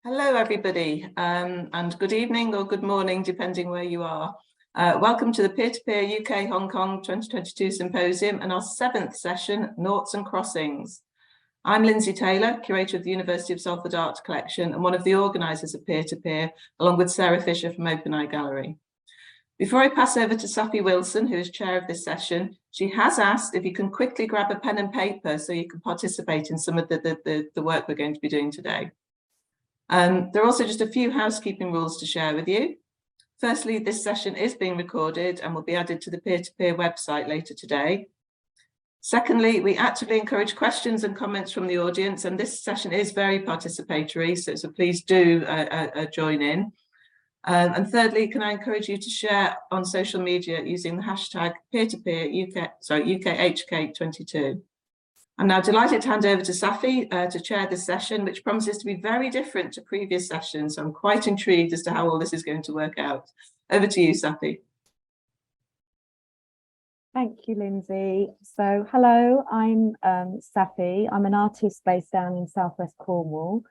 Hello, everybody, and good evening or good morning, depending where you are. Welcome to the Peer-to-Peer UK Hong Kong 2022 Symposium and our 7th session, Noughts and Crossings. I'm Lindsay Taylor, Curator of the University of Salford Art Collection and one of the organisers of Peer-to-Peer, along with Sarah Fisher from Open Eye Gallery. Before I pass over to Saffy Wilson, who is chair of this session, she has asked if you can quickly grab a pen and paper so you can participate in some of the work we're going to be doing today. There are also just a few housekeeping rules to share with you. Firstly, this session is being recorded and will be added to the Peer-to-Peer website later today. Secondly, we actively encourage questions and comments from the audience, and this session is very participatory, so please do join in. And thirdly, can I encourage you to share on social media using the hashtag UKHK22. I'm now delighted to hand over to Saffy to chair this session, which promises to be very different to previous sessions. So I'm quite intrigued as to how all this is going to work out. Over to you, Saffy. Thank you, Lindsay. So, hello, I'm Saffy. I'm an artist based down in southwest Cornwall.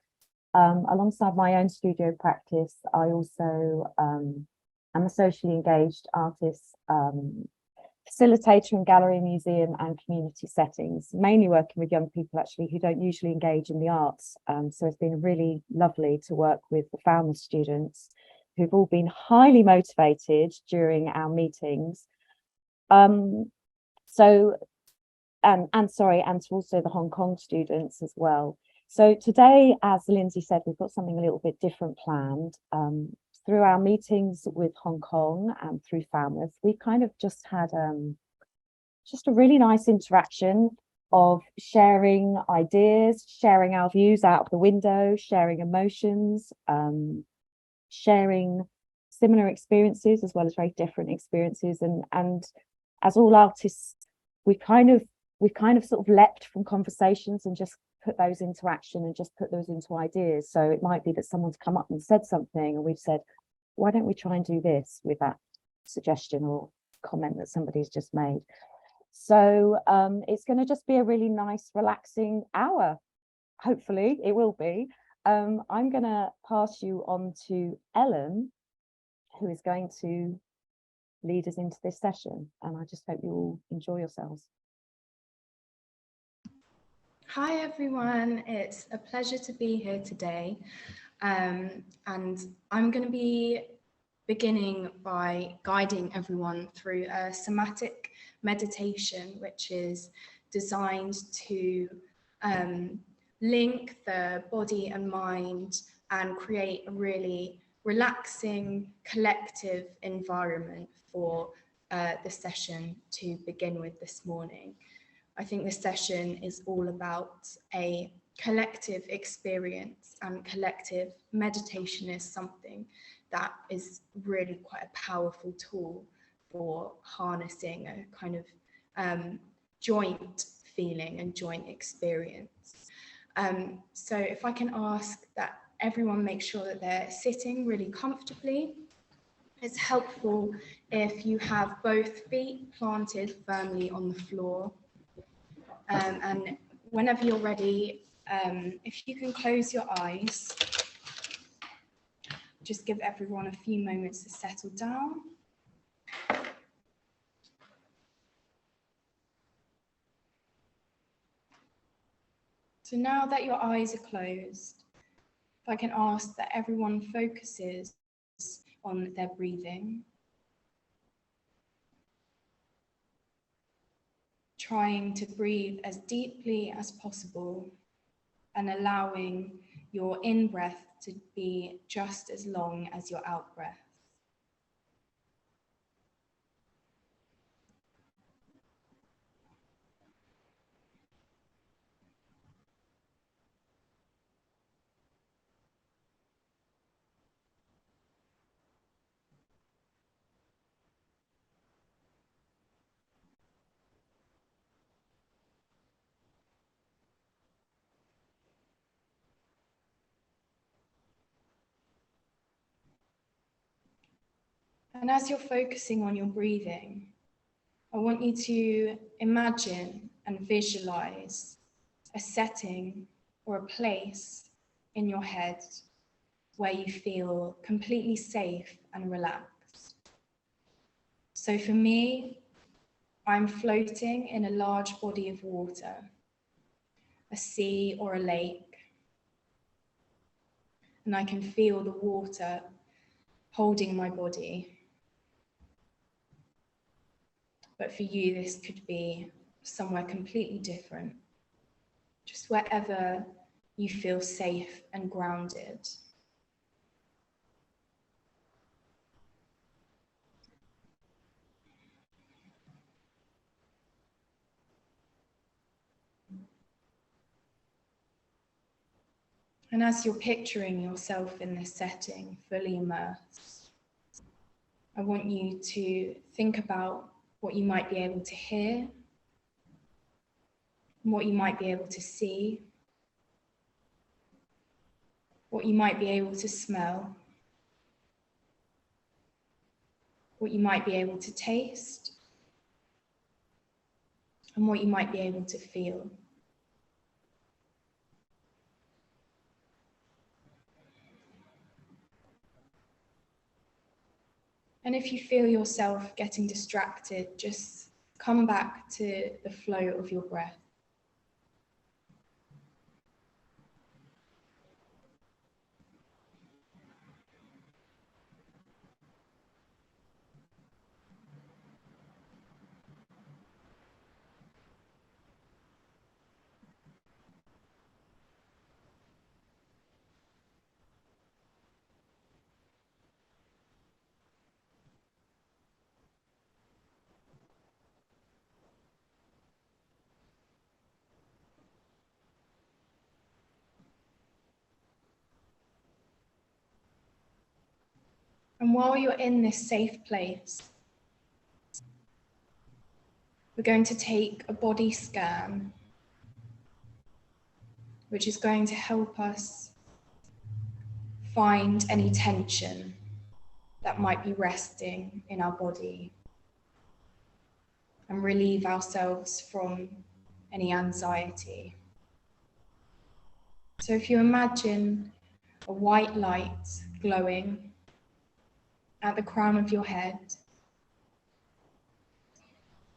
Alongside my own studio practice, I also am a socially engaged artist, facilitator in gallery, museum and community settings, mainly working with young people actually who don't usually engage in the arts. So it's been really lovely to work with the Falmouth students who've all been highly motivated during our meetings. And to also the Hong Kong students as well. So today, as Lindsay said, we've got something a little bit different planned. Through our meetings with Hong Kong and through Falmouth, we kind of just had just a really nice interaction of sharing ideas, sharing our views out of the window, sharing emotions, sharing similar experiences as well as very different experiences. And as all artists, we kind of sort of leapt from conversations and just put those into action and just put those into ideas. So it might be that someone's come up and said something and we've said, why don't we try and do this with that suggestion or comment that somebody's just made? So it's going to just be a really nice, relaxing hour. Hopefully it will be. I'm going to pass you on to Ellen, who is going to lead us into this session. And I just hope you all enjoy yourselves. Hi everyone, it's a pleasure to be here today. And I'm going to be beginning by guiding everyone through a somatic meditation, which is designed to link the body and mind and create a really relaxing, collective environment for the session to begin with this morning. I think this session is all about a collective experience, and collective meditation is something that is really quite a powerful tool for harnessing a kind of joint feeling and joint experience. So if I can ask that everyone make sure that they're sitting really comfortably. It's helpful if you have both feet planted firmly on the floor. And whenever you're ready, if you can close your eyes, just give everyone a few moments to settle down. So now that your eyes are closed, if I can ask that everyone focuses on their breathing, trying to breathe as deeply as possible and allowing your in-breath to be just as long as your out-breath. And as you're focusing on your breathing, I want you to imagine and visualize a setting or a place in your head where you feel completely safe and relaxed. So for me, I'm floating in a large body of water, a sea or a lake, and I can feel the water holding my body. But for you, this could be somewhere completely different, just wherever you feel safe and grounded. And as you're picturing yourself in this setting, fully immersed, I want you to think about what you might be able to hear, what you might be able to see, what you might be able to smell, what you might be able to taste, and what you might be able to feel. And if you feel yourself getting distracted, just come back to the flow of your breath. And while you're in this safe place, we're going to take a body scan, which is going to help us find any tension that might be resting in our body and relieve ourselves from any anxiety. So if you imagine a white light glowing at the crown of your head,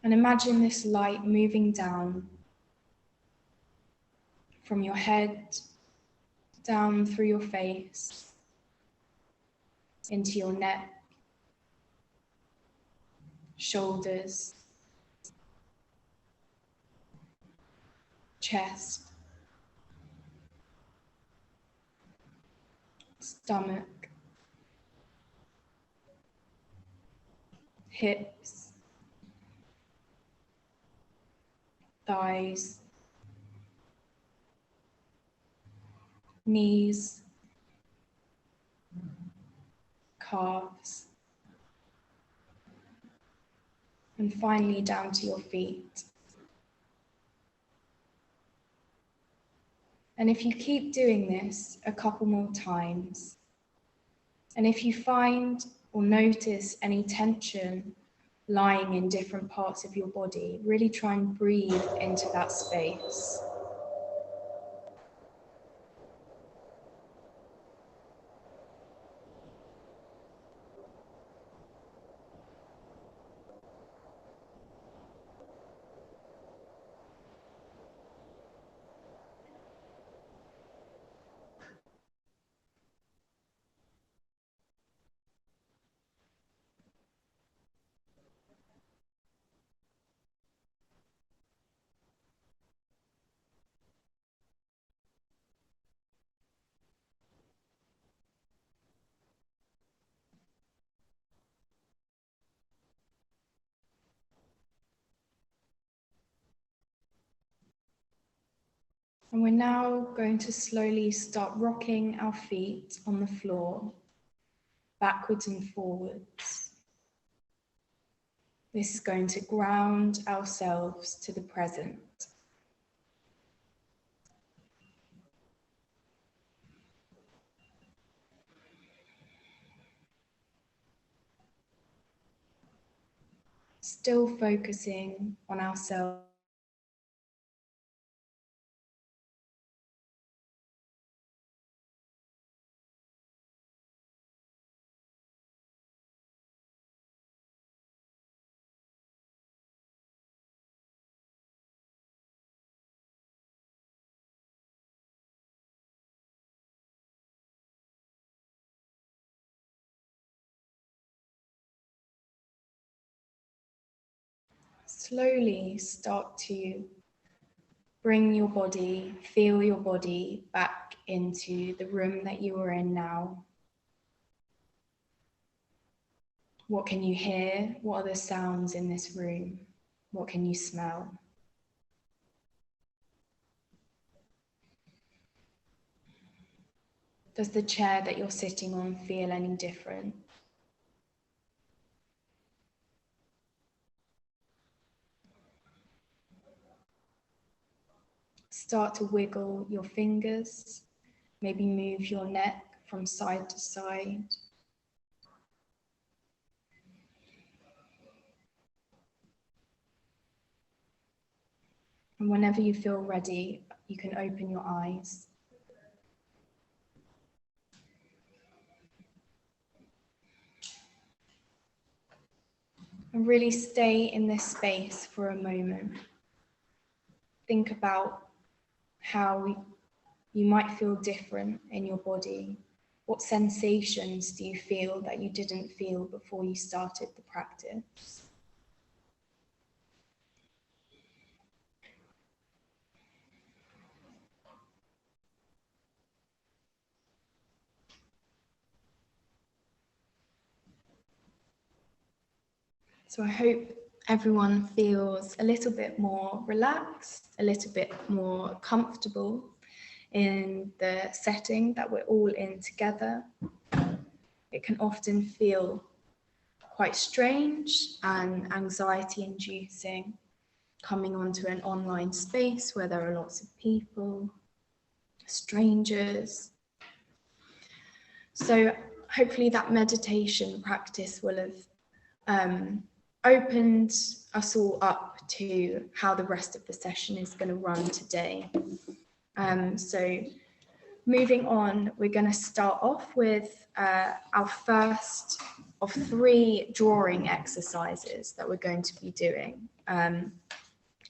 and imagine this light moving down from your head, down through your face, into your neck, shoulders, chest, stomach, hips, thighs, knees, calves, and finally down to your feet. And if you keep doing this a couple more times, and if you find or notice any tension lying in different parts of your body, really try and breathe into that space. And we're now going to slowly start rocking our feet on the floor, backwards and forwards. This is going to ground ourselves to the present. Still focusing on ourselves. slowly start to bring your body, feel your body back into the room that you are in now. What can you hear? What are the sounds in this room? What can you smell? Does the chair that you're sitting on feel any different? Start to wiggle your fingers, maybe move your neck from side to side. And whenever you feel ready, you can open your eyes. And really stay in this space for a moment. Think about how you might feel different in your body. What sensations do you feel that you didn't feel before you started the practice? So I hope everyone feels a little bit more relaxed, a little bit more comfortable in the setting that we're all in together. It can often feel quite strange and anxiety-inducing coming onto an online space where there are lots of people, strangers. So hopefully that meditation practice will have opened us all up to how the rest of the session is going to run today. So moving on, we're going to start off with our first of 3 drawing exercises that we're going to be doing.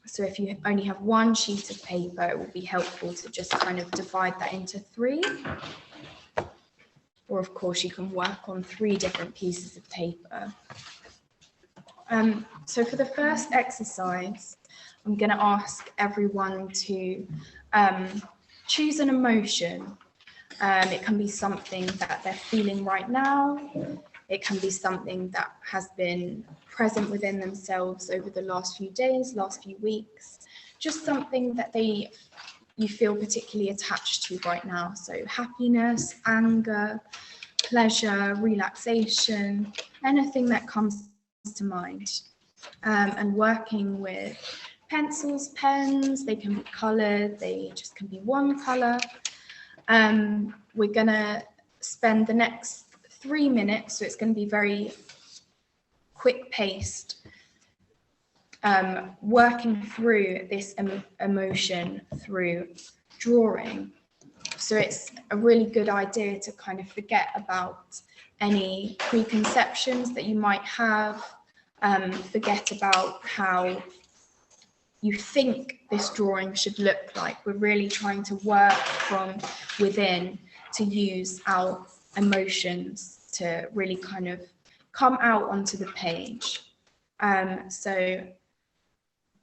So if you only have 1 sheet of paper, it will be helpful to just kind of divide that into 3. Or of course you can work on 3 different pieces of paper. So for the first exercise, I'm going to ask everyone to choose an emotion. It can be something that they're feeling right now. It can be something that has been present within themselves over the last few days, last few weeks. Just something that you feel particularly attached to right now. So happiness, anger, pleasure, relaxation, anything that comes to mind. And working with pencils, pens, they can be colored, they just can be one color. We're gonna spend the next 3 minutes, so it's going to be very quick paced, working through this emotion through drawing. So it's a really good idea to kind of forget about any preconceptions that you might have, forget about how you think this drawing should look like. We're really trying to work from within to use our emotions to really kind of come out onto the page. So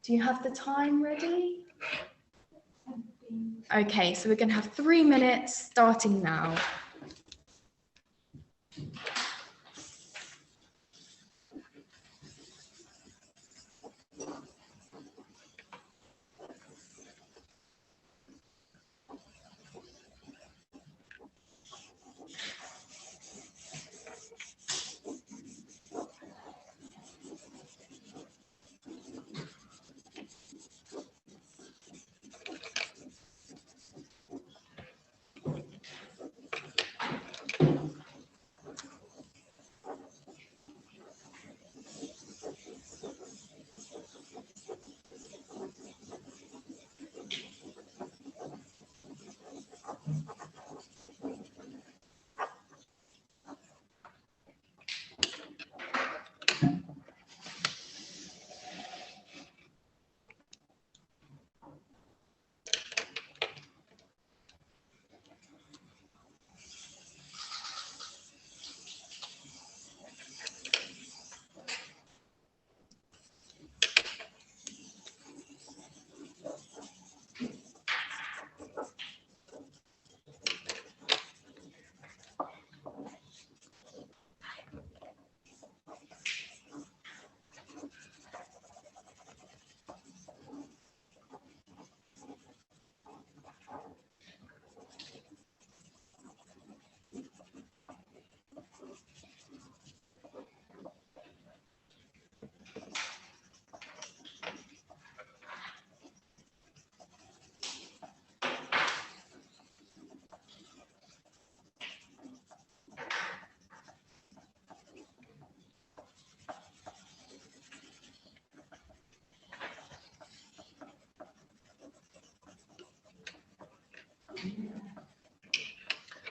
do you have the time ready? Okay, so we're going to have 3 minutes starting now.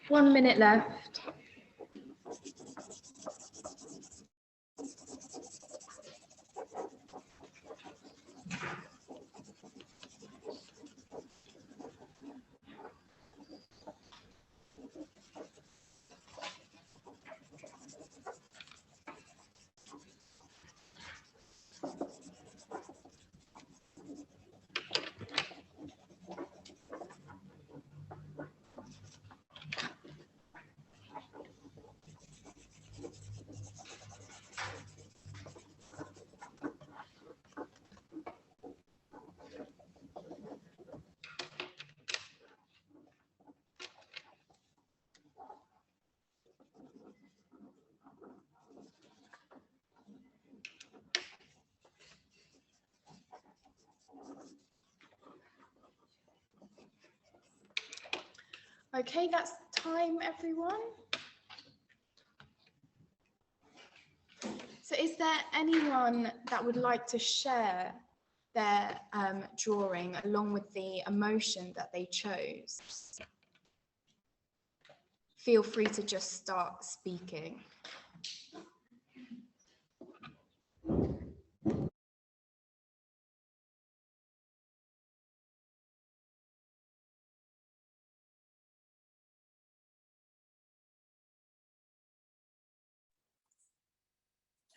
1 minute left. Okay, that's time, everyone. So is there anyone that would like to share their drawing along with the emotion that they chose? Feel free to just start speaking.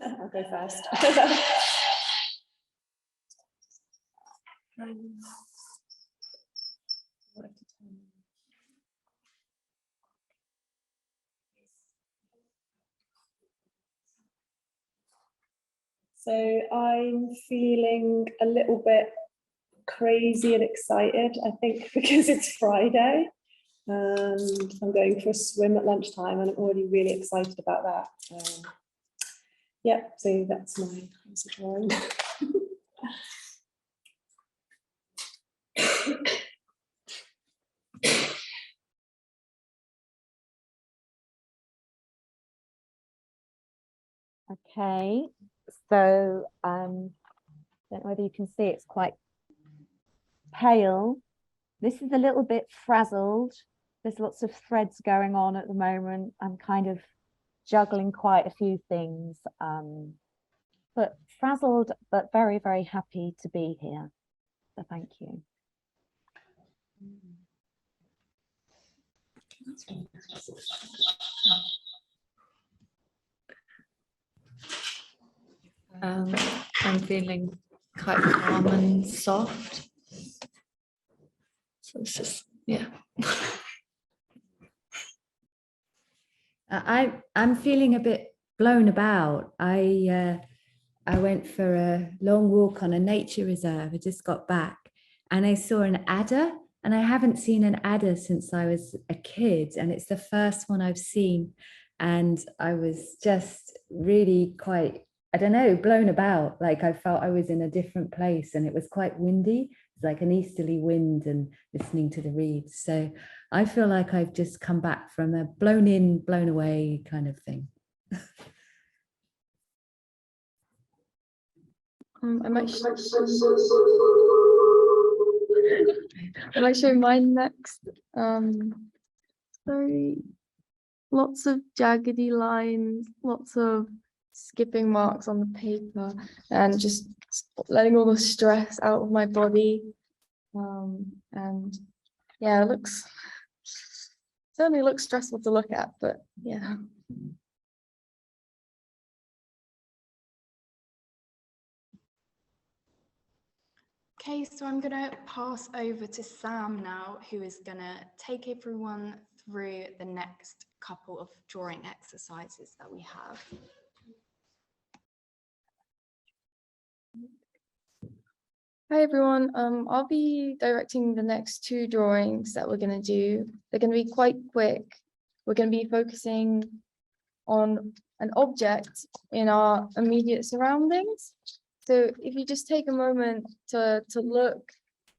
I'll go first. So I'm feeling a little bit crazy and excited, I think, because it's Friday and I'm going for a swim at lunchtime and I'm already really excited about that. Yeah, so that's my drawing. Okay, so don't know whether you can see, it's quite pale. This is a little bit frazzled. There's lots of threads going on at the moment. I'm kind of juggling quite a few things, but frazzled, but very, very happy to be here. So thank you. I'm feeling quite calm and soft. So it's just, yeah. I'm feeling a bit blown about. I went for a long walk on a nature reserve. I just got back and I saw an adder, and I haven't seen an adder since I was a kid, and it's the first one I've seen, and I was just really quite, I don't know, blown about. Like I felt I was in a different place, and it was quite windy. It's like an easterly wind, and listening to the reeds. So I feel like I've just come back from a blown in, blown away kind of thing. I might show mine next. Sorry. Lots of jaggedy lines, lots of skipping marks on the paper, and just letting all the stress out of my body. And yeah, it certainly looks stressful to look at, but yeah. Okay, so I'm going to pass over to Sam now, who is going to take everyone through the next couple of drawing exercises that we have. Hi everyone, I'll be directing the next two drawings that we're going to do. They're going to be quite quick. We're going to be focusing on an object in our immediate surroundings. So if you just take a moment to look,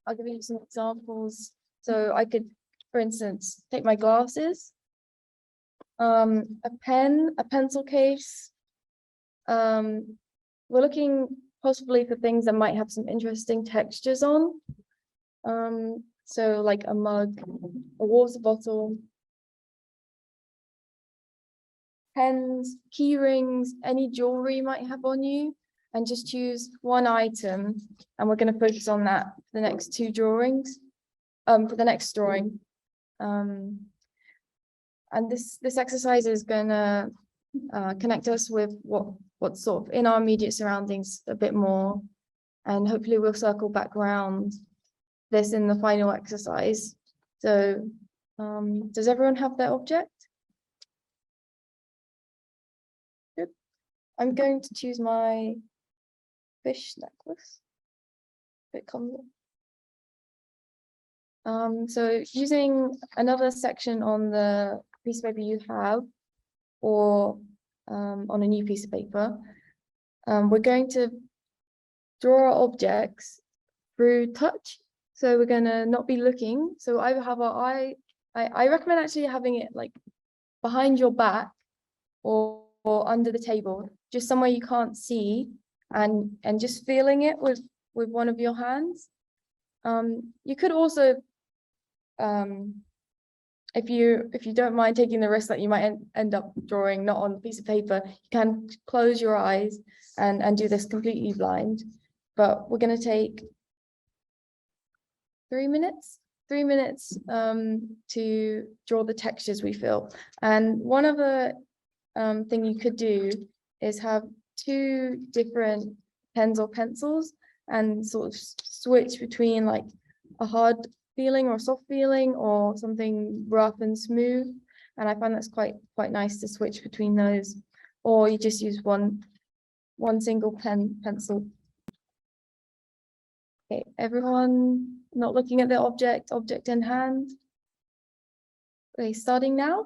I'll give you some examples. So I could, for instance, take my glasses, a pen, a pencil case. We're looking possibly for things that might have some interesting textures on. So like a mug, a water bottle, pens, key rings, any jewelry you might have on you, and just choose one item. And we're going to focus on that for the next two drawings, for the next drawing. And this exercise is going to connect us with what's sort of in our immediate surroundings a bit more. And hopefully we'll circle back around this in the final exercise. So does everyone have their object? Good. I'm going to choose my fish necklace. Bit clumsy. So using another section on the piece of paper you have, or on a new piece of paper, we're going to draw our objects through touch. So we're going to not be looking. So either have our eye, I recommend actually having it like behind your back or under the table, just somewhere you can't see, and just feeling it with one of your hands. You could also, if you don't mind taking the risk that you might end up drawing not on a piece of paper, you can close your eyes and do this completely blind. But we're going to take 3 minutes to draw the textures we feel. And one other thing you could do is have two different pens or pencils and sort of switch between like a hard feeling or soft feeling or something rough and smooth. And I find that's quite nice to switch between those. Or you just use one single pencil. Okay, everyone not looking at the object in hand. Okay, starting now.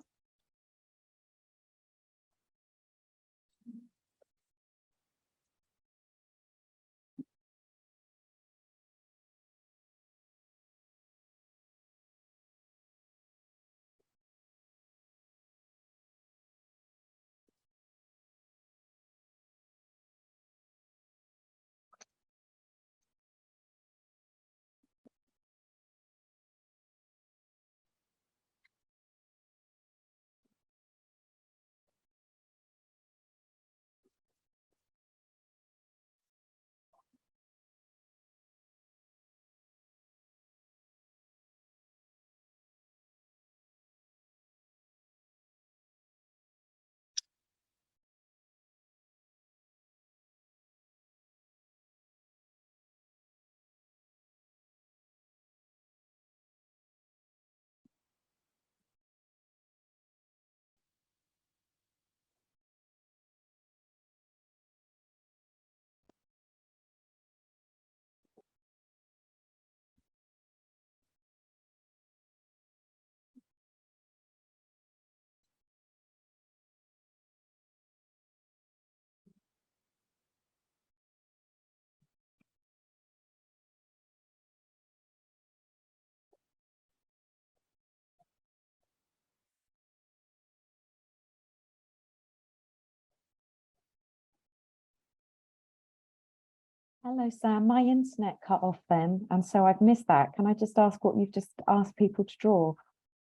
Hello, Sam. My internet cut off then, and so I've missed that. Can I just ask what you've just asked people to draw?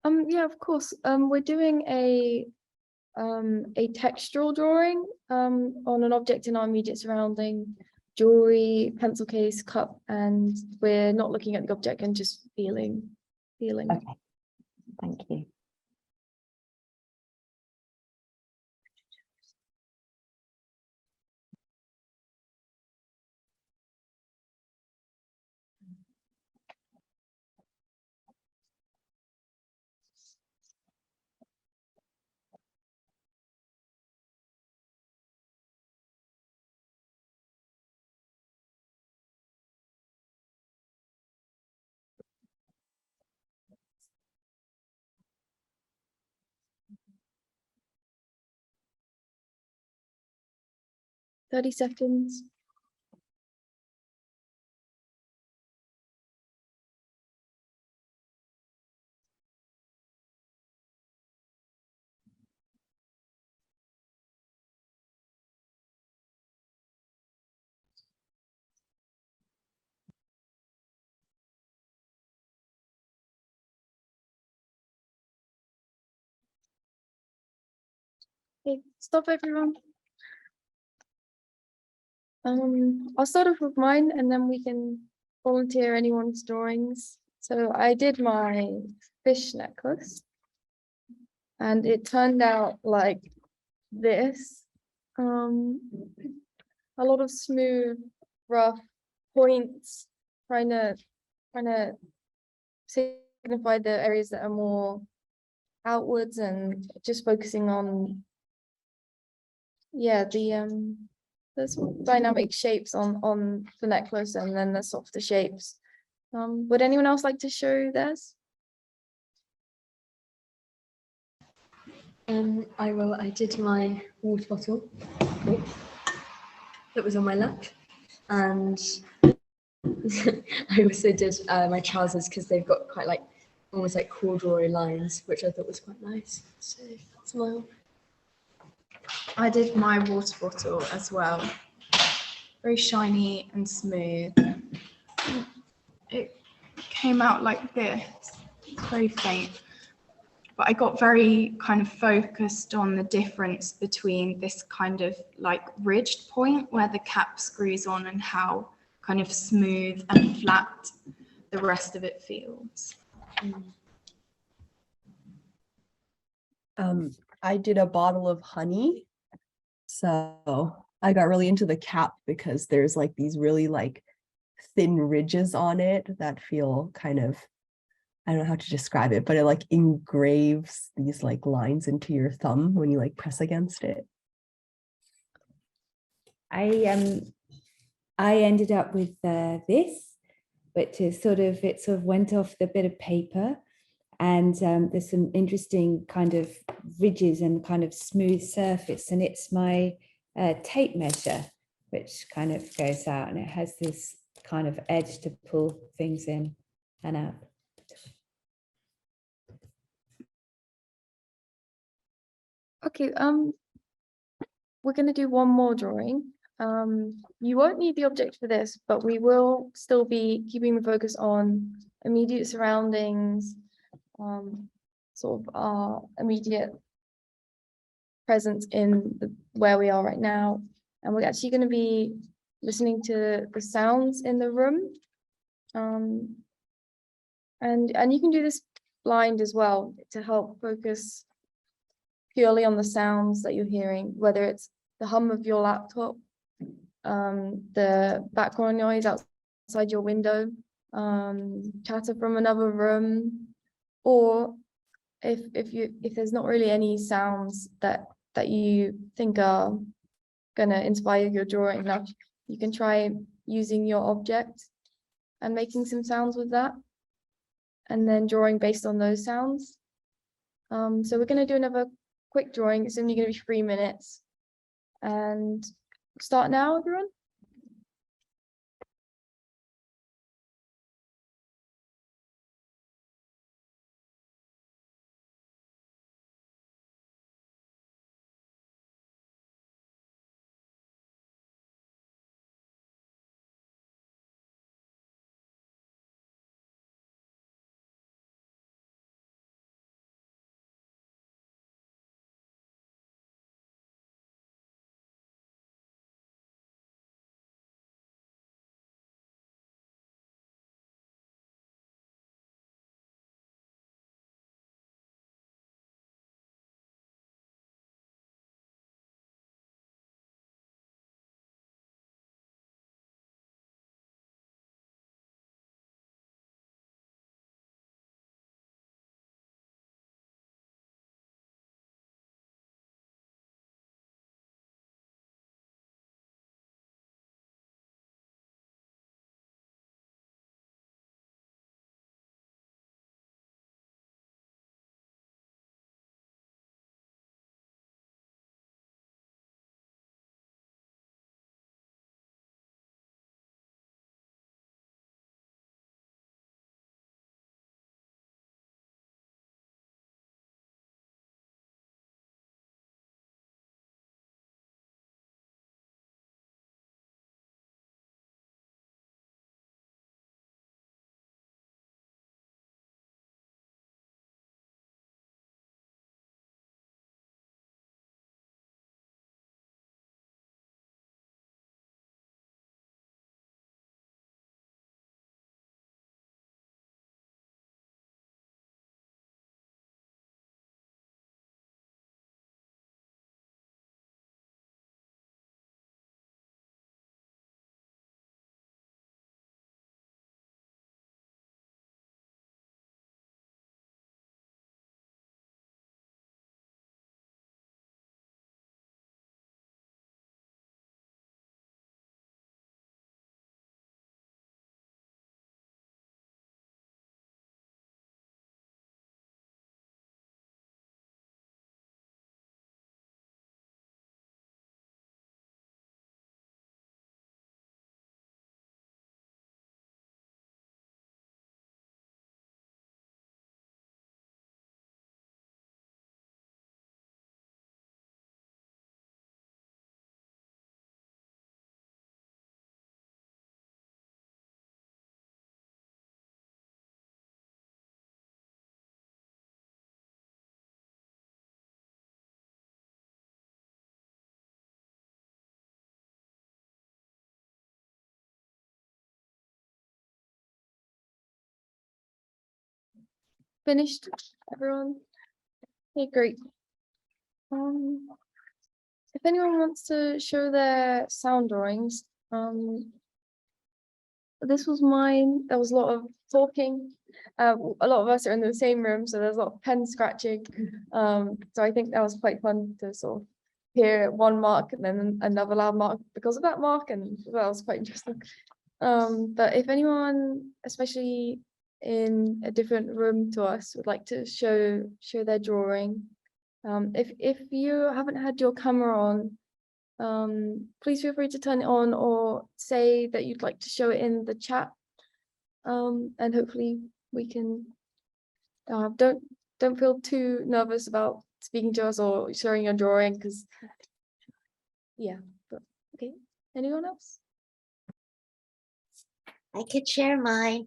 Yeah, of course. We're doing a textural drawing on an object in our immediate surrounding, jewelry, pencil case, cup, and we're not looking at the object and just feeling. Okay, thank you. Thirty seconds. Okay, stop everyone. I'll start off with mine and then we can volunteer anyone's drawings. So I did my fish necklace and it turned out like this. A lot of smooth, rough points, trying to signify the areas that are more outwards and just focusing on, yeah, there's dynamic shapes on the necklace and then the softer shapes. Would anyone else like to show theirs? I will. I did my water bottle that was on my lap, and I also did my trousers because they've got quite like almost like corduroy lines, which I thought was quite nice. So smile. I did my water bottle as well. Very shiny and smooth. It came out like this. It's very faint. But I got very kind of focused on the difference between this kind of like ridged point where the cap screws on and how kind of smooth and flat the rest of it feels. I did a bottle of honey. So I got really into the cap because there's like these really like thin ridges on it that feel kind of, I don't know how to describe it, but it like engraves these like lines into your thumb when you like press against it. I ended up with this, but it sort of went off the bit of paper, and there's some interesting kind of ridges and kind of smooth surface, and it's my tape measure, which kind of goes out, and it has this kind of edge to pull things in and out. Okay, we're going to do one more drawing. You won't need the object for this, but we will still be keeping the focus on immediate surroundings, sort of our immediate presence in where we are right now. And we're actually going to be listening to the sounds in the room. And you can do this blind as well to help focus purely on the sounds that you're hearing, whether it's the hum of your laptop, the background noise outside your window, chatter from another room, or if there's not really any sounds that you think are gonna inspire your drawing enough, you can try using your object and making some sounds with that, and then drawing based on those sounds. So we're gonna do another quick drawing. It's only going to be 3 minutes, and start now, everyone. finished, everyone? Okay, great. If anyone wants to show their sound drawings, this was mine. There was a lot of talking. A lot of us are in the same room, so there's a lot of pen scratching. So I think that was quite fun to sort of hear one mark and then another loud mark because of that mark, and that was quite interesting. But if anyone, especially in a different room to us, would like to show their drawing, if you haven't had your camera on, please feel free to turn it on or say that you'd like to show it in the chat, and hopefully we can. Don't feel too nervous about speaking to us or showing your drawing, because yeah. But okay, anyone else? I could share mine.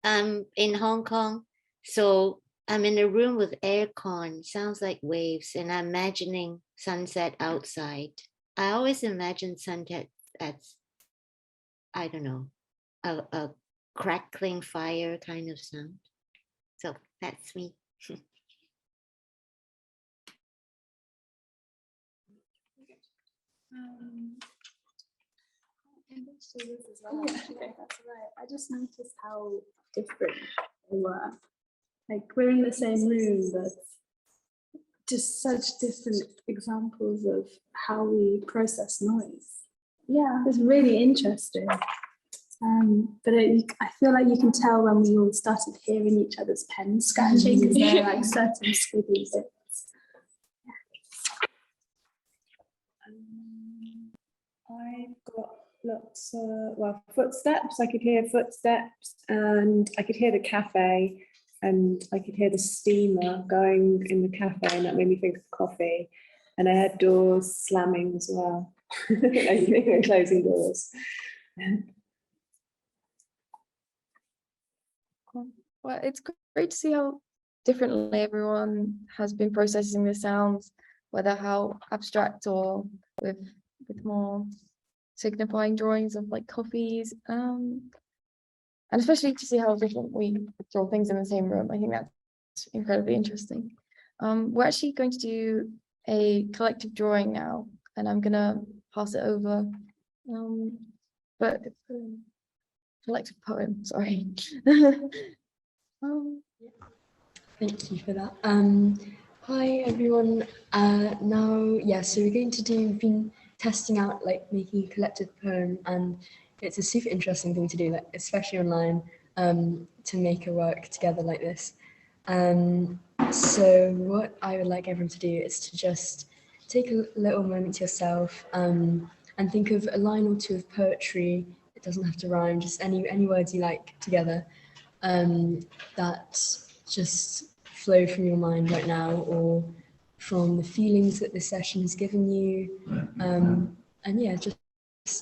I'm in Hong Kong, so I'm in a room with aircon, sounds like waves, and I'm imagining sunset outside. I always imagine sunset as, I don't know, a crackling fire kind of sound. So that's me. I just noticed how different they were. Like, we're in the same room, but just such different examples of how we process noise. Yeah, it's really interesting. But I feel like you can tell when we all started hearing each other's pens scratching, because there are like certain squiggly bits. I've got lots of, footsteps. I could hear footsteps, and I could hear the cafe, and I could hear the steamer going in the cafe, and that made me think of coffee. And I heard doors slamming as well, opening and closing doors. Well, it's great to see how differently everyone has been processing the sounds, whether how abstract or with more signifying drawings of like coffees, and especially to see how different we draw things in the same room. I think that's incredibly interesting. We're actually going to do a collective drawing now, and I'm gonna pass it over. But collective poem, sorry. Thank you for that. Hi everyone. So we've been testing out like making a collective poem, and it's a super interesting thing to do, like especially online, to make a work together like this. So what I would like everyone to do is to just take a little moment to yourself, and think of a line or two of poetry. It doesn't have to rhyme, just any words you like together, that just flow from your mind right now, or from the feelings that this session has given you. And yeah, just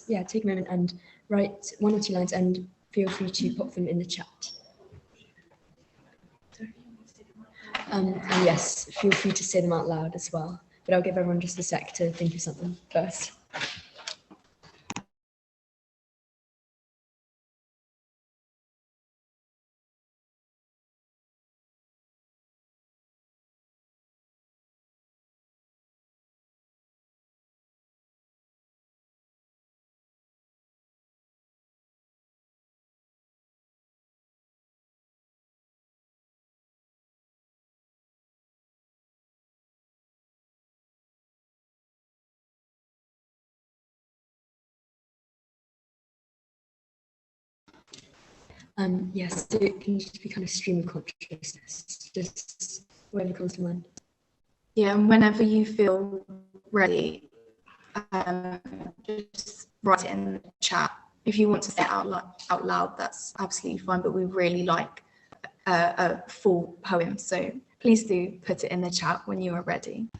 take a moment and write one or two lines, and feel free to pop them in the chat. And yes, feel free to say them out loud as well, but I'll give everyone just a sec to think of something first. Yes, so it can just be kind of stream of consciousness, just whatever comes to mind. Yeah, and whenever you feel ready, just write it in the chat. If you want to say it out loud, that's absolutely fine, but we really like a full poem, so please do put it in the chat when you are ready.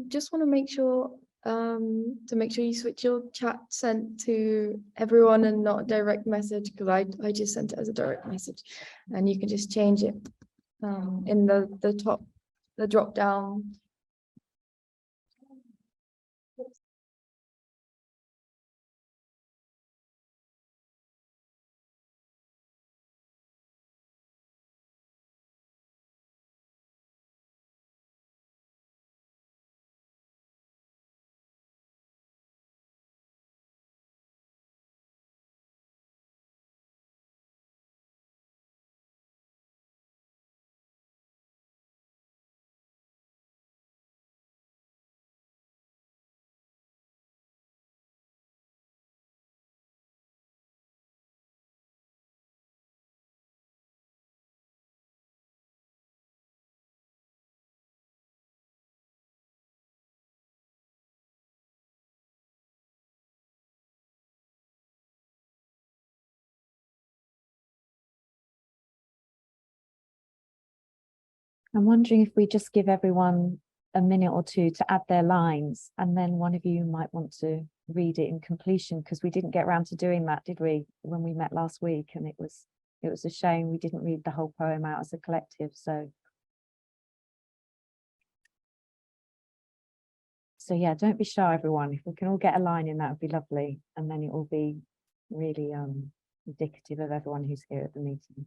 Just want to make sure you switch your chat sent to everyone and not direct message, because I just sent it as a direct message, and you can just change it in the drop down. I'm wondering if we just give everyone a minute or two to add their lines, and then one of you might want to read it in completion, because we didn't get around to doing that, did we, when we met last week? And it was a shame we didn't read the whole poem out as a collective. So yeah, don't be shy, everyone. If we can all get a line in, that would be lovely, and then it will be really indicative of everyone who's here at the meeting.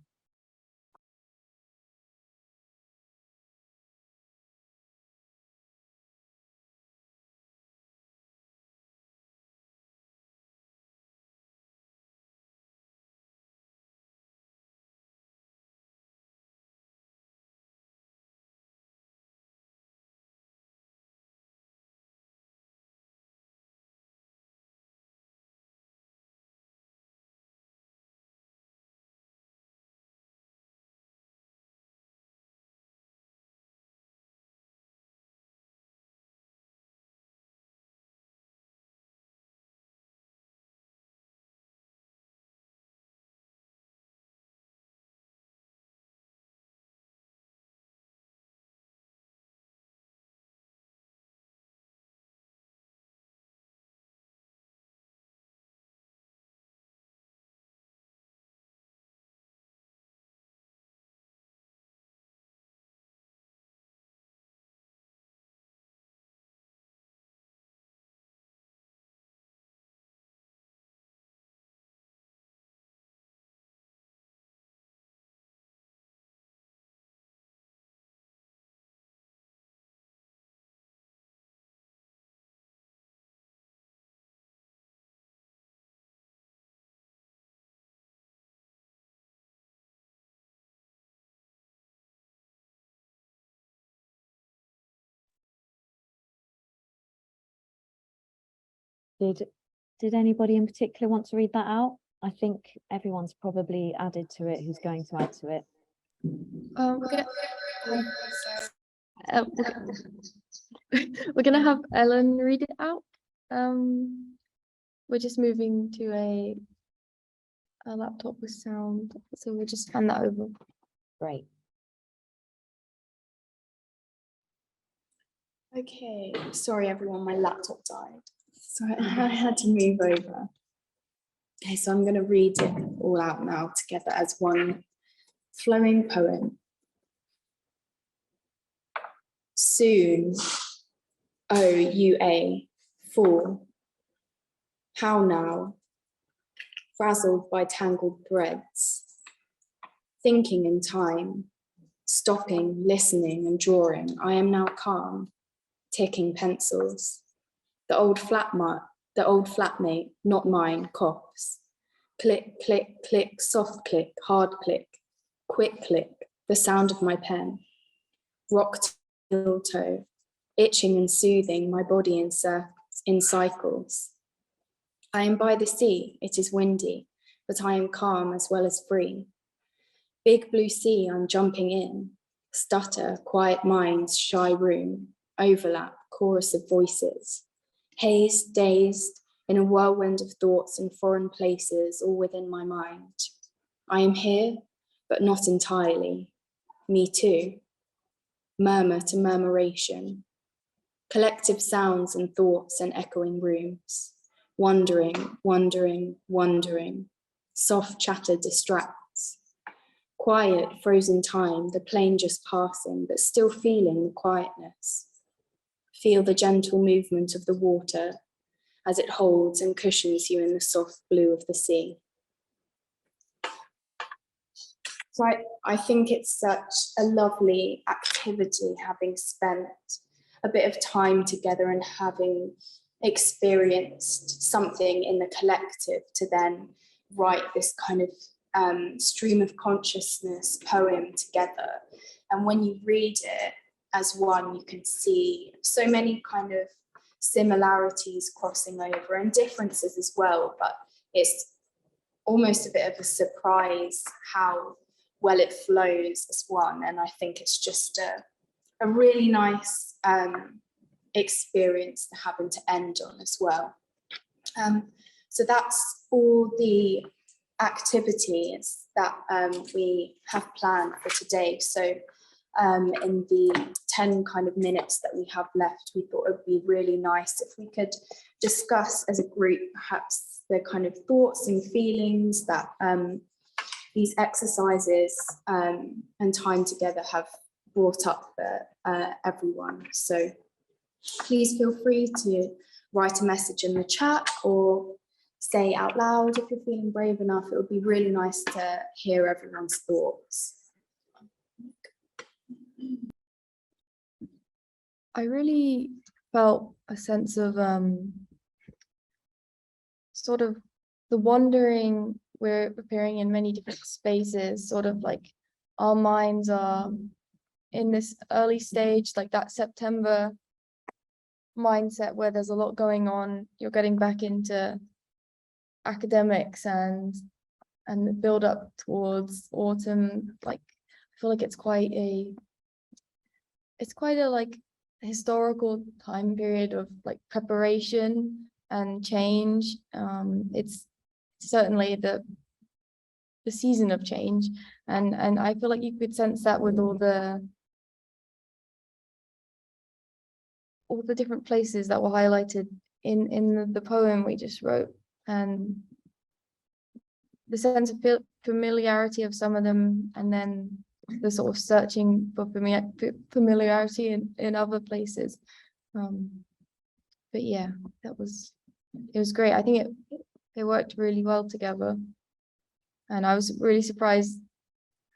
Did anybody in particular want to read that out? I think everyone's probably added to it who's going to add to it. We're gonna have Ellen read it out. We're just moving to a laptop with sound, so we'll just hand that over. Great. Okay, sorry everyone, my laptop died, so I had to move over. Okay, so I'm going to read it all out now together as one flowing poem. Soon, OUA, fall. How now? Frazzled by tangled threads. Thinking in time, stopping, listening and drawing, I am now calm, ticking pencils. The old flatmate, not mine, coughs. Click, click, click, soft click, hard click, quick click, the sound of my pen. Rock toe, itching and soothing my body in cycles. I am by the sea, it is windy, but I am calm as well as free. Big blue sea, I'm jumping in. Stutter, quiet minds, shy room, overlap, chorus of voices. Hazed, dazed, in a whirlwind of thoughts and foreign places, all within my mind. I am here, but not entirely. Me too. Murmur to murmuration. collective sounds and thoughts and echoing rooms. Wondering, wondering, wondering. Soft chatter distracts. Quiet, frozen time, the plane just passing, but still feeling the quietness. Feel the gentle movement of the water as it holds and cushions you in the soft blue of the sea. So I think it's such a lovely activity, having spent a bit of time together and having experienced something in the collective, to then write this kind of stream of consciousness poem together. And when you read it as one, you can see so many kind of similarities crossing over and differences as well, but it's almost a bit of a surprise how well it flows as one. And I think it's just a really nice experience to having to end on as well. So that's all the activities that we have planned for today. So in the 10 kind of minutes that we have left, we thought it would be really nice if we could discuss as a group perhaps the kind of thoughts and feelings that these exercises and time together have brought up for everyone. So please feel free to write a message in the chat or say out loud if you're feeling brave enough. It would be really nice to hear everyone's thoughts. I really felt a sense of sort of the wandering. We're appearing in many different spaces, sort of like our minds are in this early stage, like that September mindset where there's a lot going on. You're getting back into academics and the build up towards autumn. Like I feel like it's quite a like historical time period of like preparation and change. It's certainly the season of change, and I feel like you could sense that with all the different places that were highlighted in the poem we just wrote, and the sense of familiarity of some of them, and then the sort of searching for familiarity in other places. But yeah, it was great. I think it worked really well together, and I was really surprised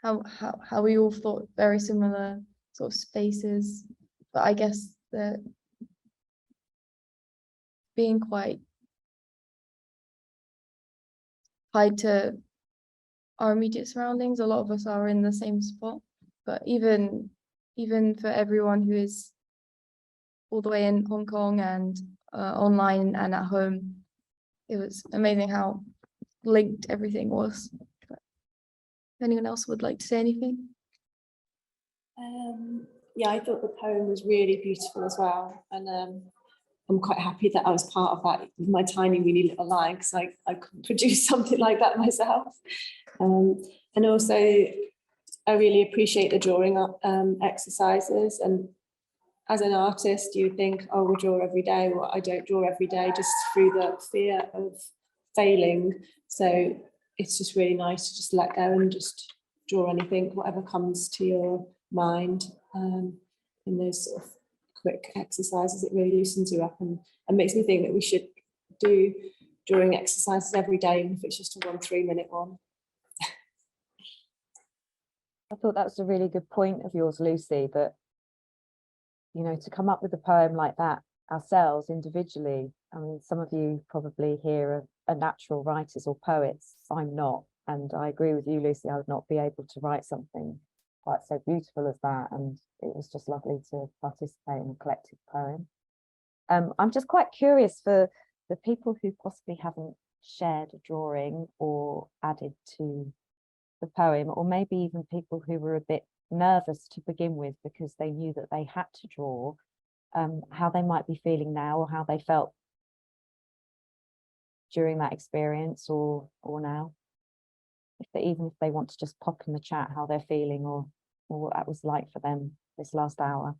how we all thought very similar sort of spaces. But I guess that being quite tied to our immediate surroundings, a lot of us are in the same spot. But even for everyone who is all the way in Hong Kong and online and at home, it was amazing how linked everything was. But if anyone else would like to say anything? Yeah, I thought the poem was really beautiful as well, and I'm quite happy that I was part of that with my tiny, really little line, because I couldn't produce something like that myself. And also, I really appreciate the drawing exercises. And as an artist, you think, oh, we'll draw every day. Well, I don't draw every day, just through the fear of failing. So it's just really nice to just let go and just draw anything, whatever comes to your mind. In those sort of quick exercises, it really loosens you up and makes me think that we should do drawing exercises every day, even if it's just a 3-minute one. I thought that was a really good point of yours, Lucy, that, you know, to come up with a poem like that ourselves individually. I mean, some of you probably here are natural writers or poets. I'm not. And I agree with you, Lucy, I would not be able to write something quite so beautiful as that. And it was just lovely to participate in a collective poem. I'm just quite curious for the people who possibly haven't shared a drawing or added to the poem, or maybe even people who were a bit nervous to begin with because they knew that they had to draw, how they might be feeling now, or how they felt during that experience or now. Even if they want to just pop in the chat how they're feeling or what that was like for them this last hour.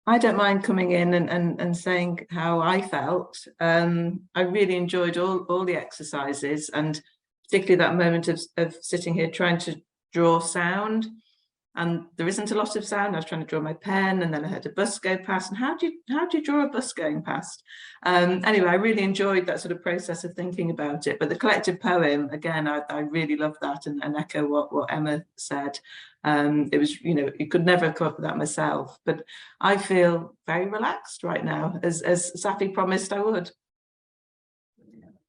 I don't mind coming in and saying how I felt. I really enjoyed all the exercises, and particularly that moment of sitting here trying to draw sound. And there isn't a lot of sound. I was trying to draw my pen, and then I heard a bus go past. And how do you draw a bus going past? Anyway, I really enjoyed that sort of process of thinking about it. But the collective poem, again, I really love that, and echo what Emma said. It was, you could never have come up with that myself. But I feel very relaxed right now, as Saffy promised I would.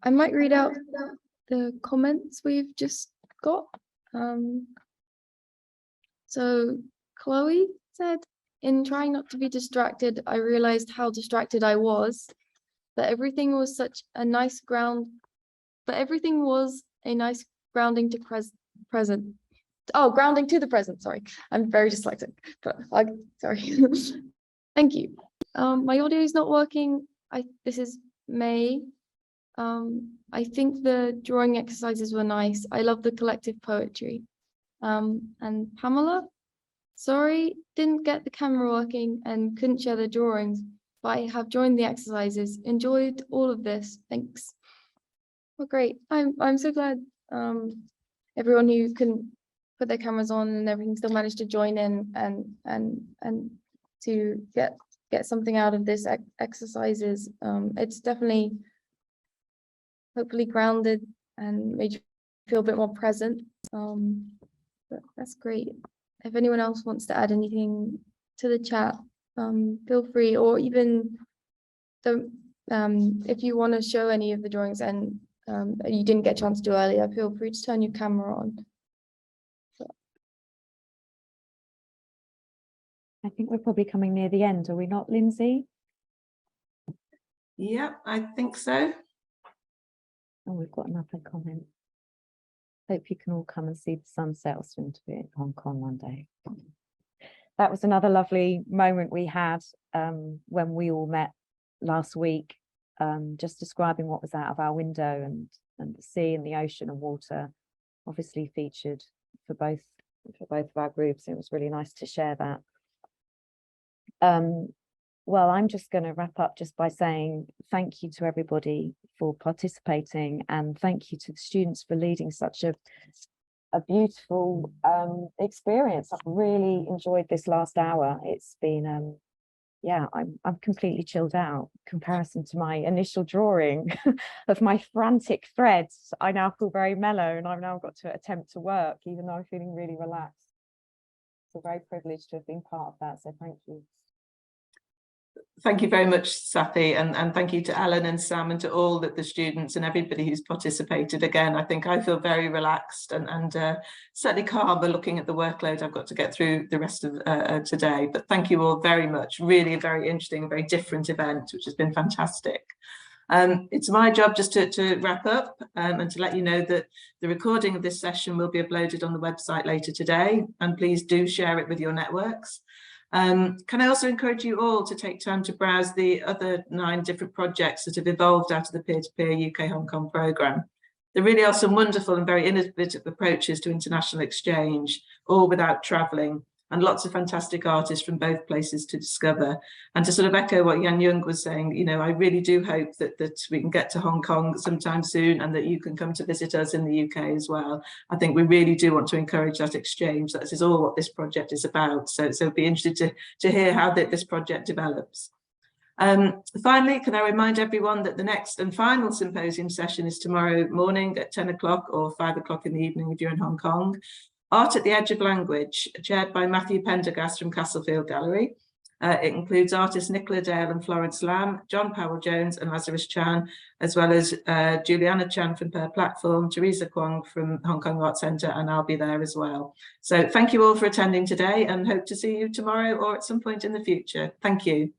I might read out the comments we've just got. So Chloe said, in trying not to be distracted, I realized how distracted I was, but everything was a nice grounding to present. Oh, grounding to the present, sorry. I'm very dyslexic, but sorry. Thank you. My audio is not working. This is May. I think the drawing exercises were nice. I love the collective poetry. And Pamela, sorry, didn't get the camera working and couldn't share the drawings, but I have joined the exercises. Enjoyed all of this. Thanks. Well, great. I'm so glad everyone who couldn't put their cameras on and everything still managed to join in and to get something out of this exercises. It's definitely hopefully grounded and made you feel a bit more present. But that's great. If anyone else wants to add anything to the chat, feel free, or even if you want to show any of the drawings and you didn't get a chance to do earlier, feel free to turn your camera on. I think we're probably coming near the end, are we not, Lindsay? Yeah, I think so. Oh, we've got another comment. Hope you can all come and see the sunset or swim to it in Hong Kong one day. That was another lovely moment we had when we all met last week, just describing what was out of our window, and the sea and the ocean and water obviously featured for both of our groups. It was really nice to share that. Well, I'm just going to wrap up just by saying thank you to everybody for participating, and thank you to the students for leading such a beautiful experience. I've really enjoyed this last hour. It's been yeah, I'm completely chilled out in comparison to my initial drawing of my frantic threads. I now feel very mellow, and I've now got to attempt to work even though I'm feeling really relaxed. So very privileged to have been part of that, so thank you. Thank you very much, Saffy, and thank you to Alan and Sam and to all the students and everybody who's participated. Again, I think I feel very relaxed and certainly calmer looking at the workload I've got to get through the rest of today. But thank you all very much. Really a very interesting, very different event, which has been fantastic. It's my job just to wrap up and to let you know that the recording of this session will be uploaded on the website later today, and please do share it with your networks. Can I also encourage you all to take time to browse the other 9 different projects that have evolved out of the peer-to-peer UK Hong Kong programme. There really are some wonderful and very innovative approaches to international exchange, all without travelling, and lots of fantastic artists from both places to discover. And to sort of echo what Yeung was saying, I really do hope that we can get to Hong Kong sometime soon, and that you can come to visit us in the UK as well. I think we really do want to encourage that exchange. That is all what this project is about. So be interested to hear how this project develops. Finally, can I remind everyone that the next and final symposium session is tomorrow morning at 10 o'clock or 5 o'clock in the evening if you're in Hong Kong. Art at the Edge of Language, chaired by Matthew Pendergast from Castlefield Gallery. It includes artists Nicola Dale and Florence Lamb, John Powell Jones and Lazarus Chan, as well as Juliana Chan from Per Platform, Teresa Kwong from Hong Kong Art Centre, and I'll be there as well. So thank you all for attending today, and hope to see you tomorrow or at some point in the future. Thank you.